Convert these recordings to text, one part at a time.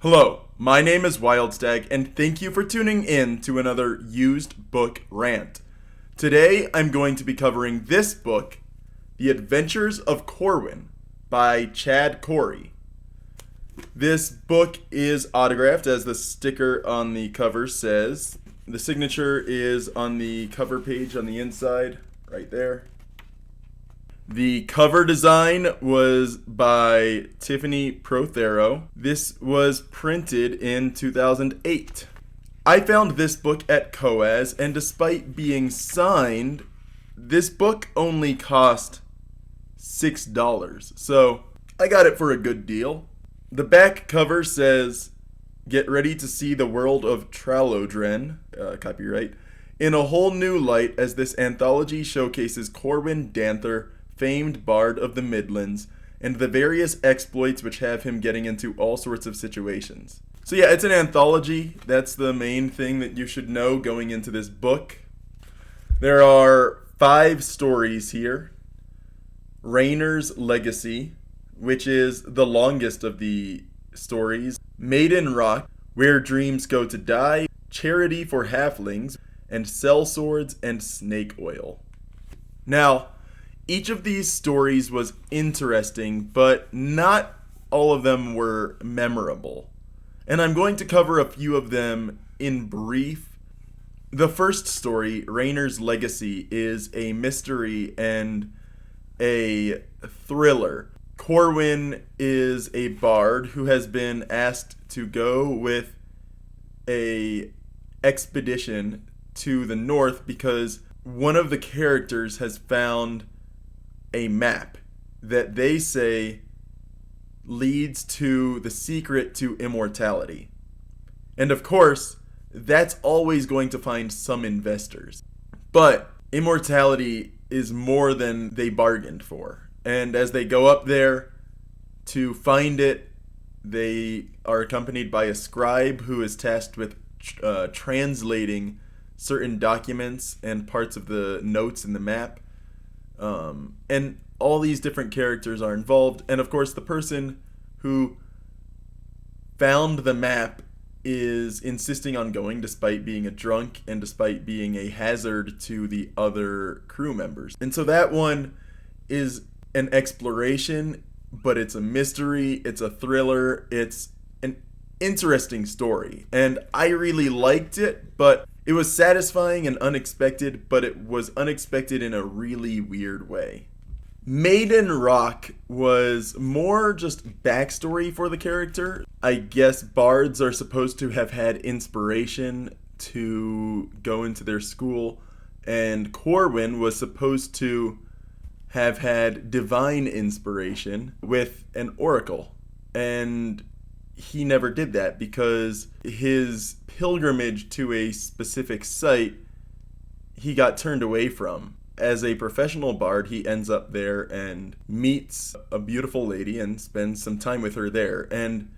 Hello, my name is Wildstag, and thank you for tuning in to another used book rant. Today, I'm going to be covering this book, The Adventures of Corwyn, by Chad Corey. This book is autographed, as the sticker on the cover says. The signature is on the cover page on the inside, right there. The cover design was by Tiffany Prothero. This was printed in 2008. I found this book at Coas, and despite being signed, this book only cost $6. So I got it for a good deal. The back cover says, "Get ready to see the world of Tralodren," copyright, "in a whole new light as this anthology showcases Corwyn Danther, famed bard of the Midlands, and the various exploits which have him getting into all sorts of situations." So yeah, it's an anthology. That's the main thing that you should know going into this book. There are 5 stories here. Rainer's Legacy, which is the longest of the stories. Maiden Rock, Where Dreams Go to Die, Charity for Halflings, and Sellswords and Snake Oil. Now, each of these stories was interesting, but not all of them were memorable. And I'm going to cover a few of them in brief. The first story, Rainer's Legacy, is a mystery and a thriller. Corwyn is a bard who has been asked to go with a expedition to the north because one of the characters has found a map that they say leads to the secret to immortality. And of course, that's always going to find some investors. But immortality is more than they bargained for. And as they go up there to find it, they are accompanied by a scribe who is tasked with translating certain documents and parts of the notes in the map. And all these different characters are involved. And of course, the person who found the map is insisting on going despite being a drunk and despite being a hazard to the other crew members. And so that one is an exploration, but it's a mystery, it's a thriller, it's an interesting story. And I really liked it, but it was satisfying and unexpected, but it was unexpected in a really weird way. Maiden Rock was more just backstory for the character. I guess bards are supposed to have had inspiration to go into their school, and Corwyn was supposed to have had divine inspiration with an oracle. And he never did that because his pilgrimage to a specific site he got turned away from. As a professional bard, he ends up there and meets a beautiful lady and spends some time with her there. And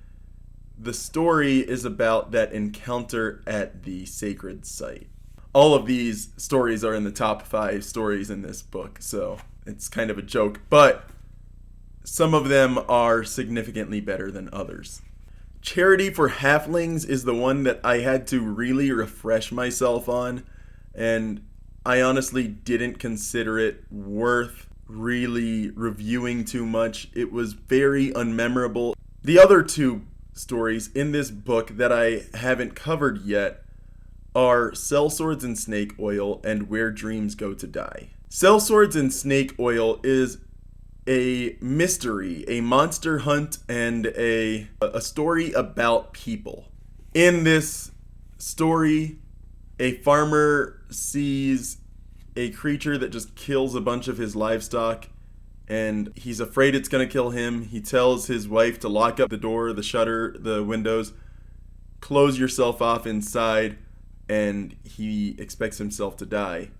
the story is about that encounter at the sacred site. All of these stories are in the top 5 stories in this book, so it's kind of a joke, but some of them are significantly better than others. Charity for Halflings is the one that I had to really refresh myself on, and I honestly didn't consider it worth really reviewing too much. It was very unmemorable. The other 2 stories in this book that I haven't covered yet are Sellswords and Snake Oil and Where Dreams Go to Die. Sellswords and Snake Oil is a mystery, a monster hunt, and a story about people. In this story, a farmer sees a creature that just kills a bunch of his livestock, and he's afraid it's going to kill him. He tells his wife to lock up the door, the shutter, the windows, close yourself off inside, and he expects himself to die.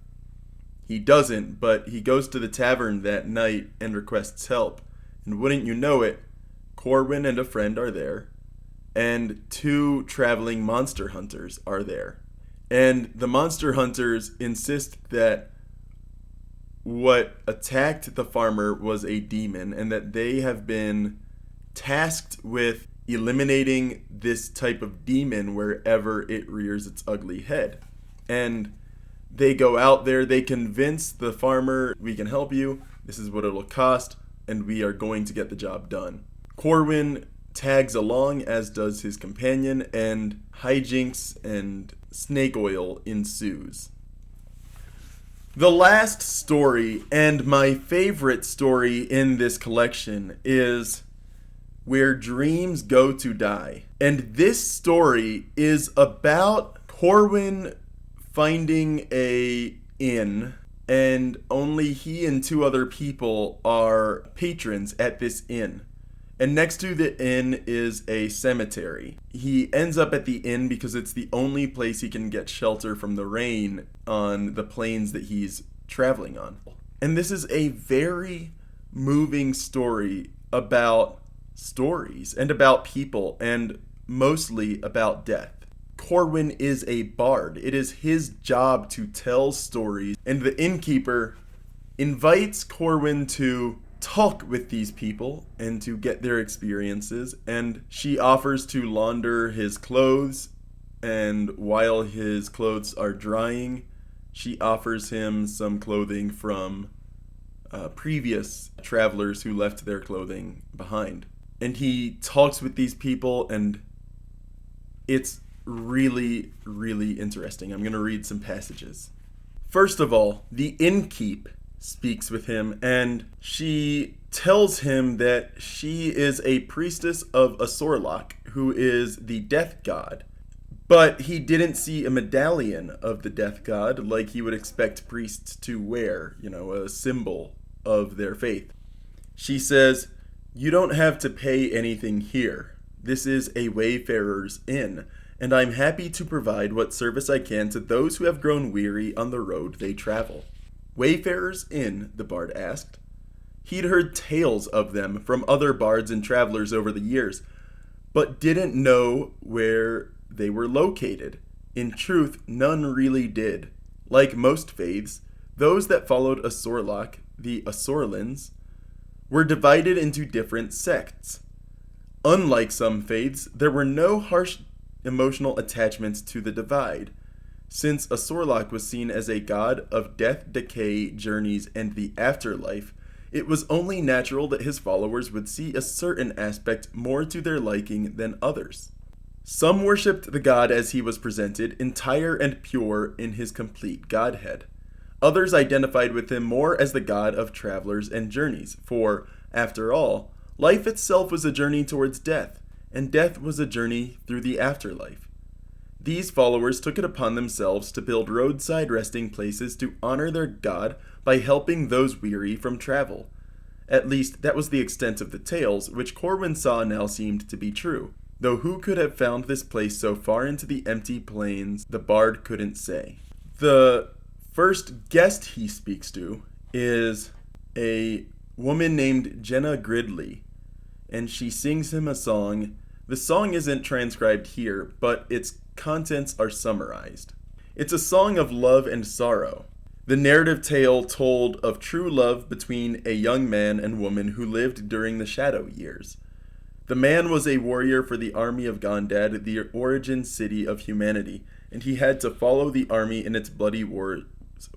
He doesn't, but he goes to the tavern that night and requests help. And wouldn't you know it, Corwyn and a friend are there, and 2 traveling monster hunters are there. And the monster hunters insist that what attacked the farmer was a demon, and that they have been tasked with eliminating this type of demon wherever it rears its ugly head. And they go out there, they convince the farmer, we can help you, this is what it'll cost, and we are going to get the job done. Corwyn tags along, as does his companion, and hijinks and snake oil ensues. The last story, and my favorite story in this collection, is Where Dreams Go to Die. And this story is about Corwyn finding a inn, and only he and two other people are patrons at this inn. And next to the inn is a cemetery. He ends up at the inn because it's the only place he can get shelter from the rain on the plains that he's traveling on. And this is a very moving story about stories and about people, and mostly about death. Corwyn is a bard. It is his job to tell stories, and the innkeeper invites Corwyn to talk with these people and to get their experiences, and she offers to launder his clothes, and while his clothes are drying, she offers him some clothing from previous travelers who left their clothing behind. And he talks with these people, and it's really, really interesting. I'm going to read some passages. First of all, the innkeep speaks with him, and she tells him that she is a priestess of Asorlok, who is the death god. But he didn't see a medallion of the death god like he would expect priests to wear, a symbol of their faith. She says, "You don't have to pay anything here. This is a wayfarer's inn, and I'm happy to provide what service I can to those who have grown weary on the road they travel." Wayfarer's Inn, the bard asked. He'd heard tales of them from other bards and travelers over the years, but didn't know where they were located. In truth, none really did. Like most faiths, those that followed Asorlok, the Asorlans, were divided into different sects. Unlike some faiths, there were no harsh emotional attachments to the divide. Since Asorlok was seen as a god of death, decay, journeys, and the afterlife, it was only natural that his followers would see a certain aspect more to their liking than others. Some worshipped the god as he was presented, entire and pure in his complete godhead. Others identified with him more as the god of travelers and journeys, for, after all, life itself was a journey towards death, and death was a journey through the afterlife. These followers took it upon themselves to build roadside resting places to honor their god by helping those weary from travel. At least, that was the extent of the tales, which Corwyn saw now seemed to be true. Though who could have found this place so far into the empty plains, the bard couldn't say. The first guest he speaks to is a woman named Jenna Gridley, and she sings him a song. The song isn't transcribed here, but its contents are summarized. It's a song of love and sorrow. The narrative tale told of true love between a young man and woman who lived during the Shadow Years. The man was a warrior for the army of Gondad, the origin city of humanity, and he had to follow the army in its bloody wars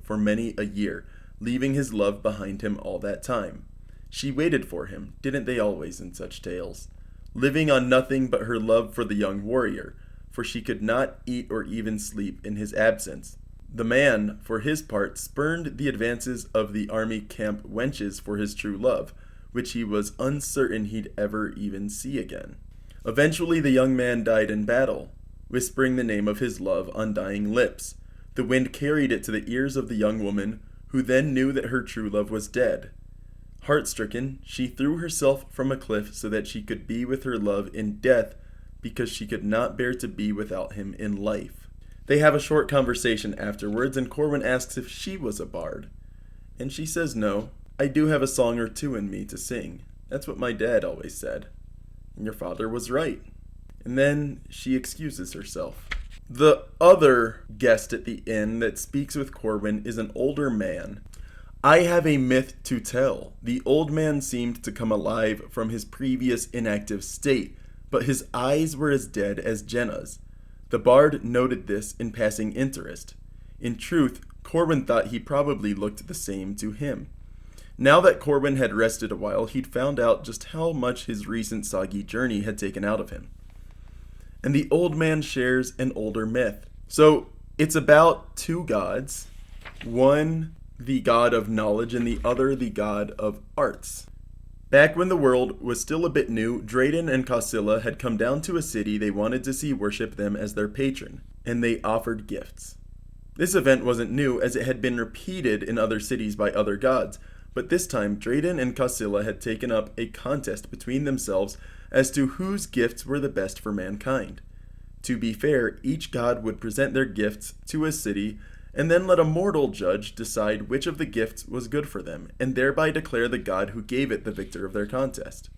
for many a year, leaving his love behind him all that time. She waited for him, didn't they always in such tales? Living on nothing but her love for the young warrior, for she could not eat or even sleep in his absence. The man, for his part, spurned the advances of the army camp wenches for his true love, which he was uncertain he'd ever even see again. Eventually the young man died in battle, whispering the name of his love on dying lips. The wind carried it to the ears of the young woman, who then knew that her true love was dead. Heart-stricken, she threw herself from a cliff so that she could be with her love in death, because she could not bear to be without him in life. They have a short conversation afterwards, and Corwyn asks if she was a bard. And she says no. "I do have a song or two in me to sing. That's what my dad always said. And your father was right." And then she excuses herself. The other guest at the inn that speaks with Corwyn is an older man. I have a myth to tell. The old man seemed to come alive from his previous inactive state, but his eyes were as dead as Jenna's. The bard noted this in passing interest. In truth, Corwyn thought he probably looked the same to him. Now that Corwyn had rested a while, he'd found out just how much his recent soggy journey had taken out of him. And the old man shares an older myth. So, it's about two gods, one the god of knowledge and the other the god of arts. Back when the world was still a bit new, Drayden and Causilla had come down to a city they wanted to see worship them as their patron, and they offered gifts. This event wasn't new, as it had been repeated in other cities by other gods, but this time Drayden and Causilla had taken up a contest between themselves as to whose gifts were the best for mankind. To be fair, each god would present their gifts to a city and then let a mortal judge decide which of the gifts was good for them, and thereby declare the god who gave it the victor of their contest.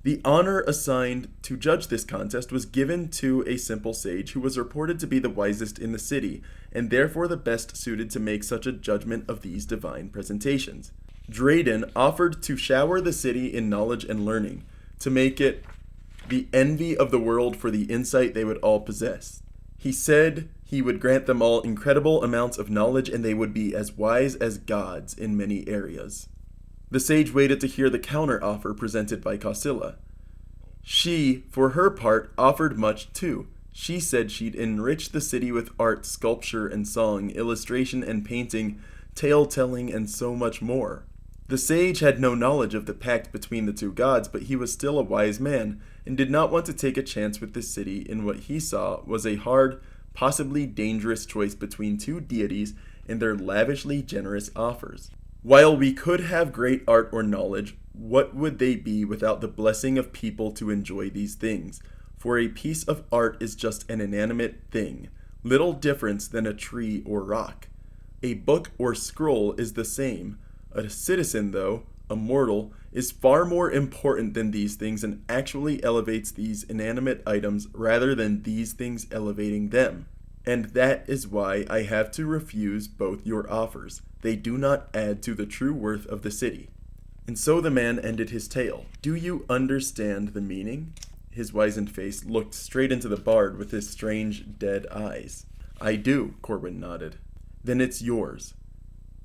The honor assigned to judge this contest was given to a simple sage who was reported to be the wisest in the city, and therefore the best suited to make such a judgment of these divine presentations. Drayden offered to shower the city in knowledge and learning, to make it the envy of the world for the insight they would all possess. He said he would grant them all incredible amounts of knowledge, and they would be as wise as gods in many areas. The sage waited to hear the counter-offer presented by Causilla. She, for her part, offered much too. She said she'd enrich the city with art, sculpture and song, illustration and painting, tale-telling, and so much more. The sage had no knowledge of the pact between the two gods, but he was still a wise man, and did not want to take a chance with the city in what he saw was a hard, possibly dangerous choice between two deities and their lavishly generous offers. While we could have great art or knowledge, what would they be without the blessing of people to enjoy these things? For a piece of art is just an inanimate thing, little difference than a tree or rock. A book or scroll is the same. A citizen, though, a mortal, is far more important than these things and actually elevates these inanimate items rather than these things elevating them. And that is why I have to refuse both your offers. They do not add to the true worth of the city. And so the man ended his tale. Do you understand the meaning? His wizened face looked straight into the bard with his strange, dead eyes. I do, Corwyn nodded. Then it's yours.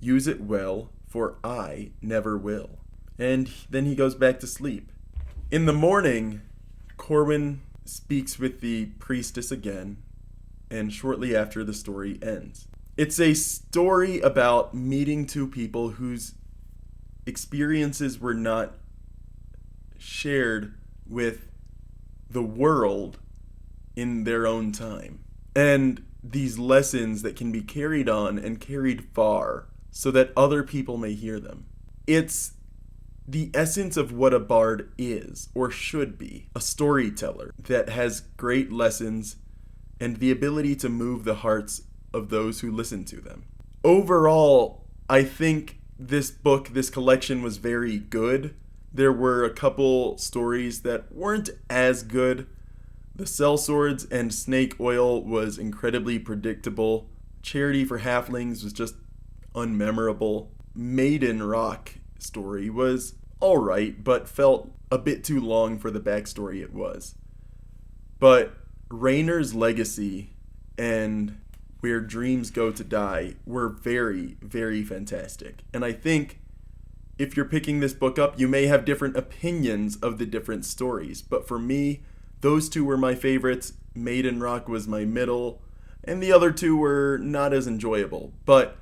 Use it well, for I never will. And then he goes back to sleep. In the morning, Corwyn speaks with the priestess again, and shortly after the story ends. It's a story about meeting two people whose experiences were not shared with the world in their own time. And these lessons that can be carried on and carried far so that other people may hear them. It's the essence of what a bard is, or should be, a storyteller that has great lessons and the ability to move the hearts of those who listen to them. Overall, I think this book, this collection was very good. There were a couple stories that weren't as good. The sellswords and snake oil was incredibly predictable. Charity for Halflings was just unmemorable. Maiden Rock story was alright, but felt a bit too long for the backstory it was. But Raynor's Legacy and Where Dreams Go to Die were very, very fantastic. And I think if you're picking this book up, you may have different opinions of the different stories. But for me, those two were my favorites. Maiden Rock was my middle, and the other two were not as enjoyable. But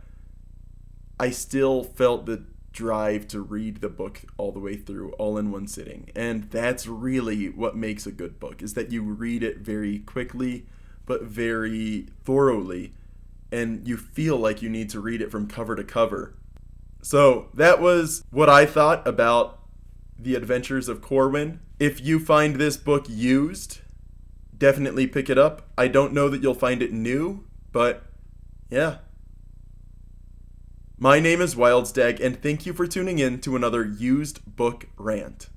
I still felt the drive to read the book all the way through, all in one sitting. And that's really what makes a good book, is that you read it very quickly, but very thoroughly, and you feel like you need to read it from cover to cover. So that was what I thought about The Adventures of Corwyn. If you find this book used, definitely pick it up. I don't know that you'll find it new, but yeah. My name is Wildstag, and thank you for tuning in to another used book rant.